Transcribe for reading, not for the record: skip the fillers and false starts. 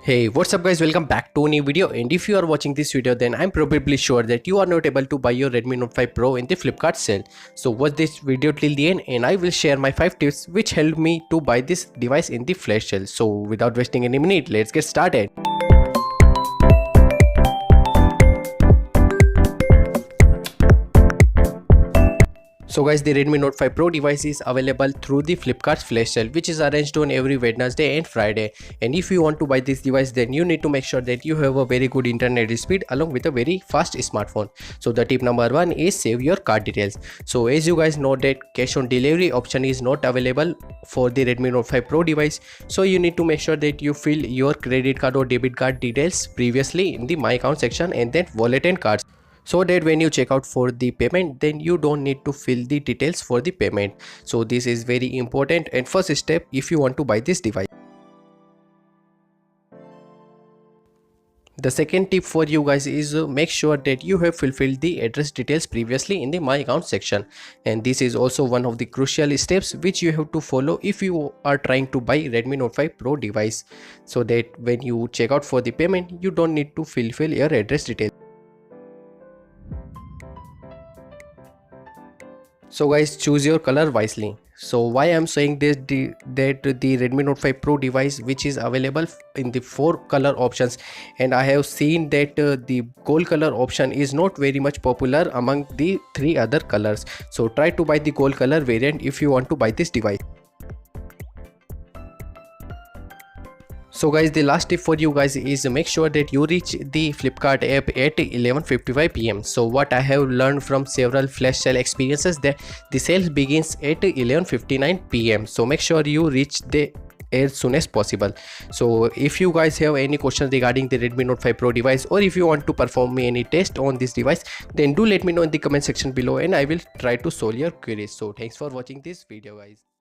Hey, what's up guys, welcome back to a new video. And if you are watching this video, then I'm probably sure that you are not able to buy your Redmi Note 5 Pro in the Flipkart sale. So watch this video till the end and I will share my 5 tips which helped me to buy this device in the flash sale. So without wasting any minute, let's get started. So guys, the Redmi Note 5 Pro device is available through the Flipkart's flash sale, which is arranged on every Wednesday and Friday. And if you want to buy this device, then you need to make sure that you have a very good internet speed along with a very fast smartphone. So the tip number 1 is save your card details. So as you guys know that cash on delivery option is not available for the Redmi Note 5 Pro device. So you need to make sure that you fill your credit card or debit card details previously in the My Account section and then wallet and cards, so that when you check out for the payment, then you don't need to fill the details for the payment. So this is very important and first step if you want to buy this device. The second tip for you guys is make sure that you have fulfilled the address details previously in the My Account section, and this is also one of the crucial steps which you have to follow if you are trying to buy Redmi Note 5 Pro device, so that when you check out for the payment, you don't need to fulfill your address details. So guys, choose your color wisely. So why I'm saying this, that the Redmi Note 5 Pro device which is available in the 4 color options, and I have seen that the gold color option is not very much popular among the 3 other colors. So try to buy the gold color variant if you want to buy this device. So guys, the last tip for you guys is make sure that you reach the Flipkart app at 11:55 PM. So what I have learned from several flash sale experiences, that the sale begins at 11:59 PM. So make sure you reach the as soon as possible. So if you guys have any questions regarding the Redmi Note 5 Pro device, or if you want to perform me any test on this device, then do let me know in the comment section below and I will try to solve your queries. So thanks for watching this video guys.